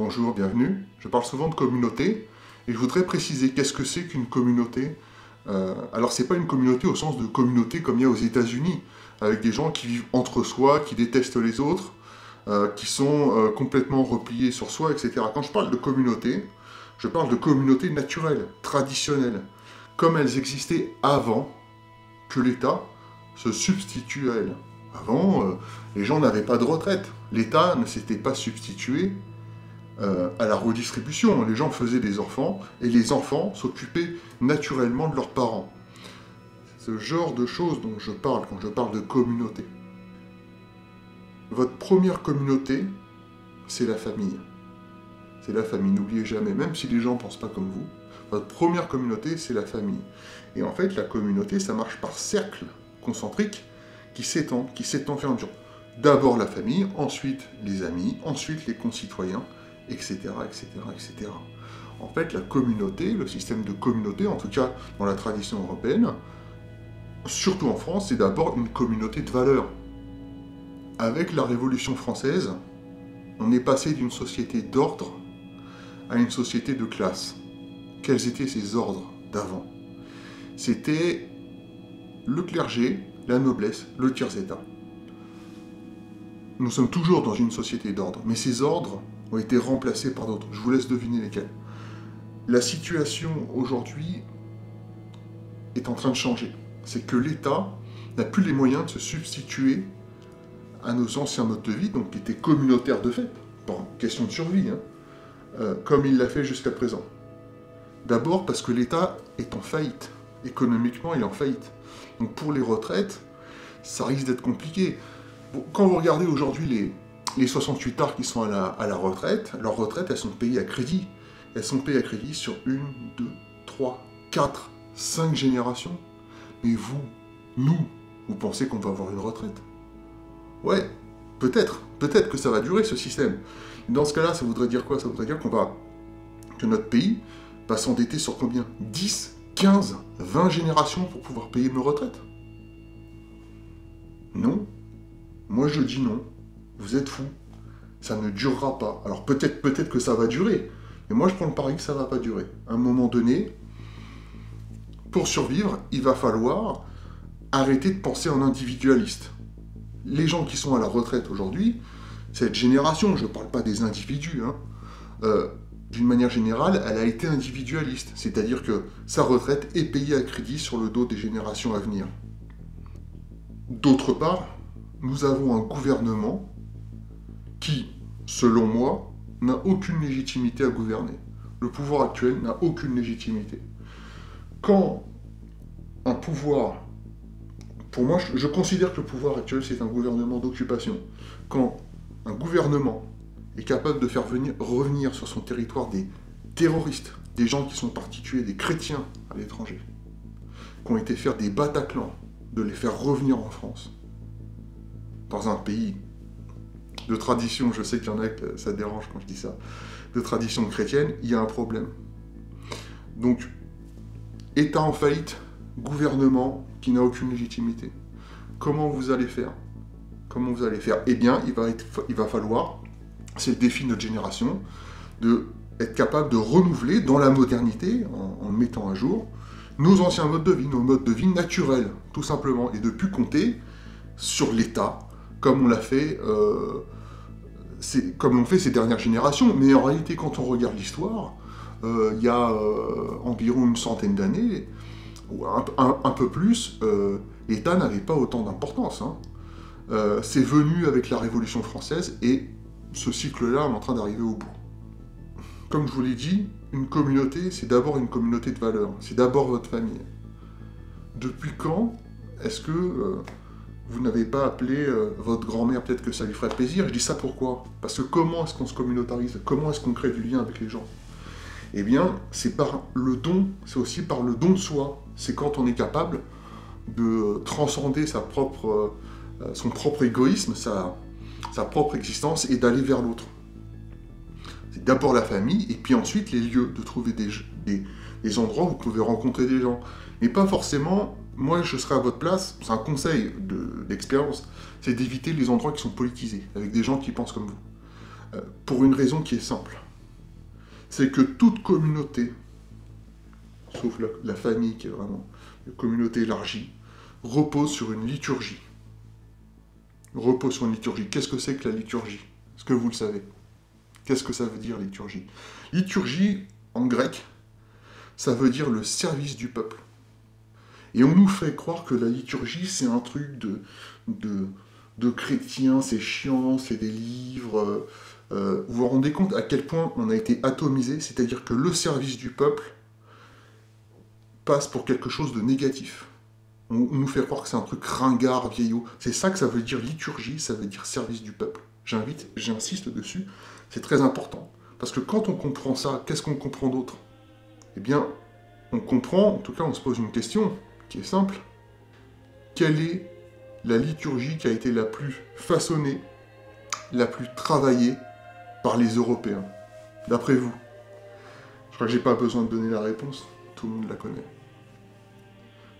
Bonjour, bienvenue. Je parle souvent de communauté et je voudrais préciser qu'est-ce que c'est qu'une communauté. Alors c'est pas une communauté au sens de communauté comme il y a aux États-Unis, avec des gens qui vivent entre soi, qui détestent les autres, qui sont complètement repliés sur soi, etc. Quand je parle de communauté, je parle de communautés naturelles, traditionnelles, comme elles existaient avant que l'État se substitue à elles. Avant, les gens n'avaient pas de retraite. L'État ne s'était pas substitué à la redistribution. Les gens faisaient des enfants, et les enfants s'occupaient naturellement de leurs parents. C'est ce genre de choses dont je parle quand je parle de communauté. Votre première communauté, c'est la famille. C'est la famille, n'oubliez jamais, même si les gens ne pensent pas comme vous, votre première communauté, c'est la famille. Et en fait, la communauté, ça marche par cercle concentrique qui s'étend au fur et à mesure. D'abord la famille, ensuite les amis, ensuite les concitoyens, etc., etc., etc. En fait, la communauté, le système de communauté, en tout cas dans la tradition européenne, surtout en France, c'est d'abord une communauté de valeurs. Avec la Révolution française, on est passé d'une société d'ordre à une société de classe. Quels étaient ces ordres d'avant? C'était le clergé, la noblesse, le tiers-état. Nous sommes toujours dans une société d'ordre, mais ces ordres ont été remplacés par d'autres. Je vous laisse deviner lesquels. La situation aujourd'hui est en train de changer. C'est que l'État n'a plus les moyens de se substituer à nos anciens modes de vie, donc qui étaient communautaires de fait, par question de survie, comme il l'a fait jusqu'à présent. D'abord parce que l'État est en faillite. Économiquement, il est en faillite. Donc pour les retraites, ça risque d'être compliqué. Bon, quand vous regardez aujourd'hui les 68ards qui sont à la retraite, leurs retraites, elles sont payées à crédit. Elles sont payées à crédit sur 1, 2, 3, 4, 5 générations. Mais vous pensez qu'on va avoir une retraite? Ouais, peut-être que ça va durer ce système. Dans ce cas-là, ça voudrait dire quoi? Ça voudrait dire que notre pays va s'endetter sur combien? 10, 15, 20 générations pour pouvoir payer nos retraites? Non. Moi je dis non. Vous êtes fous. Ça ne durera pas. Alors peut-être que ça va durer. Mais moi je prends le pari que ça ne va pas durer. À un moment donné, pour survivre, il va falloir arrêter de penser en individualiste. Les gens qui sont à la retraite aujourd'hui, cette génération, je ne parle pas des individus, d'une manière générale, elle a été individualiste. C'est-à-dire que sa retraite est payée à crédit sur le dos des générations à venir. D'autre part, nous avons un gouvernement qui, selon moi, n'a aucune légitimité à gouverner. Le pouvoir actuel n'a aucune légitimité. Quand un pouvoir... Pour moi, je considère que le pouvoir actuel, c'est un gouvernement d'occupation. Quand un gouvernement est capable de faire revenir sur son territoire des terroristes, des gens qui sont partis tuer des chrétiens à l'étranger, qui ont été faire des Bataclans, de les faire revenir en France, dans un pays de tradition, je sais qu'il y en a que ça dérange quand je dis ça, de tradition chrétienne, il y a un problème. Donc, État en faillite, gouvernement qui n'a aucune légitimité. Comment vous allez faire? Comment vous allez faire? Eh bien, il va falloir, c'est le défi de notre génération, d'être capable de renouveler dans la modernité, en le mettant à jour, nos anciens modes de vie, nos modes de vie naturels, tout simplement, et de plus compter sur l'État, comme on l'a fait, comme l'ont fait ces dernières générations. Mais en réalité, quand on regarde l'histoire, il y a environ une centaine d'années, ou un peu plus, l'État n'avait pas autant d'importance. C'est venu avec la Révolution française, et ce cycle-là est en train d'arriver au bout. Comme je vous l'ai dit, une communauté, c'est d'abord une communauté de valeurs, c'est d'abord votre famille. Depuis quand est-ce que vous n'avez pas appelé votre grand-mère? Peut-être que ça lui ferait plaisir. Je dis ça pourquoi? Parce que comment est-ce qu'on se communautarise? Comment est-ce qu'on crée du lien avec les gens? Eh bien, c'est par le don, c'est aussi par le don de soi. C'est quand on est capable de transcender son propre égoïsme, sa propre existence, et d'aller vers l'autre. C'est d'abord la famille, et puis ensuite les lieux, de trouver des endroits où vous pouvez rencontrer des gens. Mais pas forcément, moi je serais à votre place, c'est un conseil d'expérience, c'est d'éviter les endroits qui sont politisés, avec des gens qui pensent comme vous. Pour une raison qui est simple. c'est que toute communauté, sauf la famille qui est vraiment une communauté élargie, repose sur une liturgie. Repose sur une liturgie. Qu'est-ce que c'est que la liturgie? Est-ce que vous le savez? Qu'est-ce que ça veut dire, liturgie? Liturgie, en grec, ça veut dire le service du peuple. Et on nous fait croire que la liturgie, c'est un truc de chrétiens, c'est chiant, c'est des livres. Vous vous rendez compte à quel point on a été atomisé, c'est-à-dire que le service du peuple passe pour quelque chose de négatif. On nous fait croire que c'est un truc ringard, vieillot. C'est ça que ça veut dire liturgie, ça veut dire service du peuple. J'insiste dessus, c'est très important. Parce que quand on comprend ça, qu'est-ce qu'on comprend d'autre? Eh bien, on comprend, en tout cas on se pose une question qui est simple. Quelle est la liturgie qui a été la plus façonnée, la plus travaillée par les Européens, d'après vous? Je crois que j'ai pas besoin de donner la réponse, tout le monde la connaît.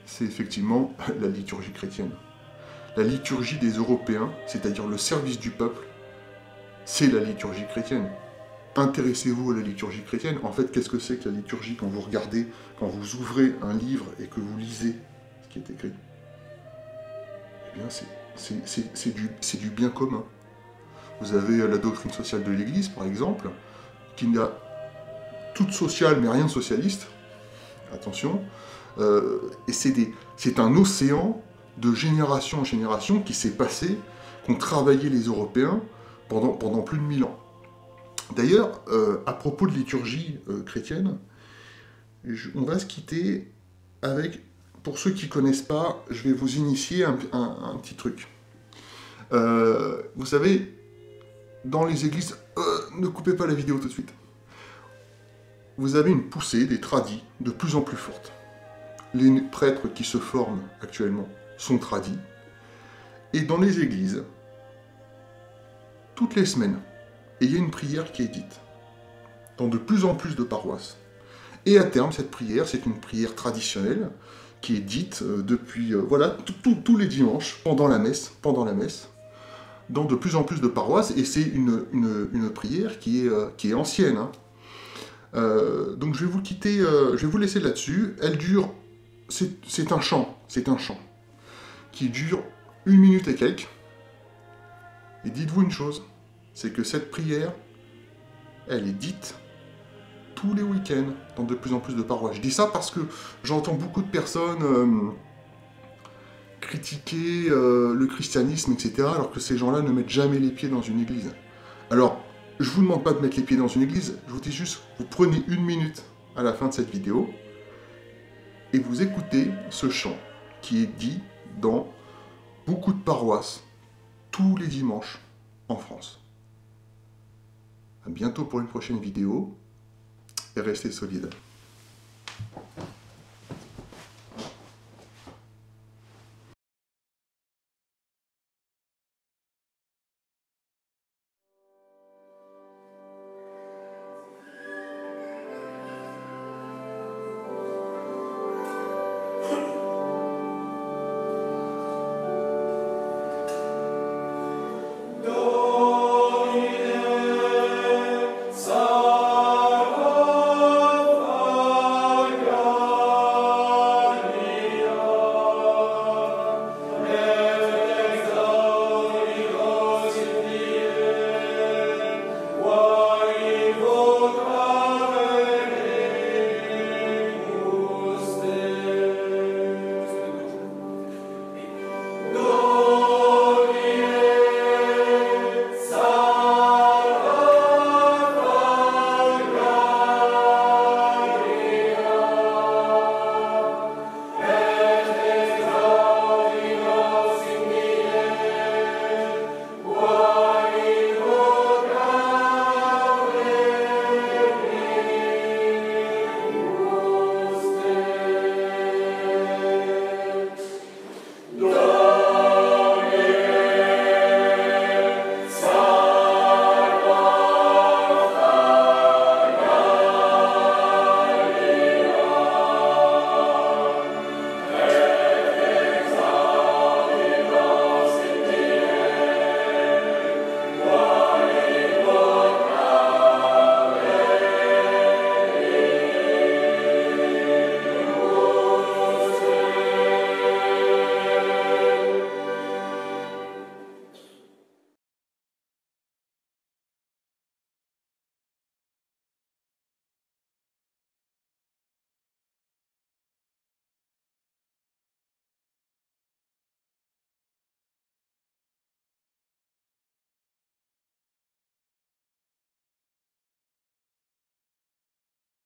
C'est effectivement la liturgie chrétienne. La liturgie des Européens, c'est-à-dire le service du peuple, c'est la liturgie chrétienne. Intéressez-vous à la liturgie chrétienne. En fait, qu'est-ce que c'est que la liturgie quand vous regardez, quand vous ouvrez un livre et que vous lisez ce qui est écrit? Eh bien, c'est du bien commun. Vous avez la doctrine sociale de l'Église, par exemple, qui n'a toute sociale mais rien de socialiste. Attention. Et c'est un océan de génération en génération qui s'est passé, qu'ont travaillé les Européens pendant plus de 1000 ans. D'ailleurs, à propos de liturgie chrétienne, on va se quitter avec, pour ceux qui ne connaissent pas, je vais vous initier un petit truc. Vous savez, dans les églises, ne coupez pas la vidéo tout de suite. Vous avez une poussée des tradis de plus en plus forte. Les prêtres qui se forment actuellement sont tradis. Et dans les églises, toutes les semaines, il y a une prière qui est dite dans de plus en plus de paroisses. Et à terme, cette prière, c'est une prière traditionnelle qui est dite depuis tous les dimanches, pendant la messe, dans de plus en plus de paroisses, et c'est une prière qui est ancienne. Hein. Donc je vais vous quitter, je vais vous laisser là-dessus. Elle dure, c'est un chant qui dure 1 minute et quelques. Et dites-vous une chose, c'est que cette prière, elle est dite tous les week-ends dans de plus en plus de paroisses. Je dis ça parce que j'entends beaucoup de personnes critiquer le christianisme, etc., alors que ces gens-là ne mettent jamais les pieds dans une église. Alors, je vous demande pas de mettre les pieds dans une église, je vous dis juste, vous prenez 1 minute à la fin de cette vidéo, et vous écoutez ce chant qui est dit dans beaucoup de paroisses, tous les dimanches en France. À bientôt pour une prochaine vidéo, et restez solides.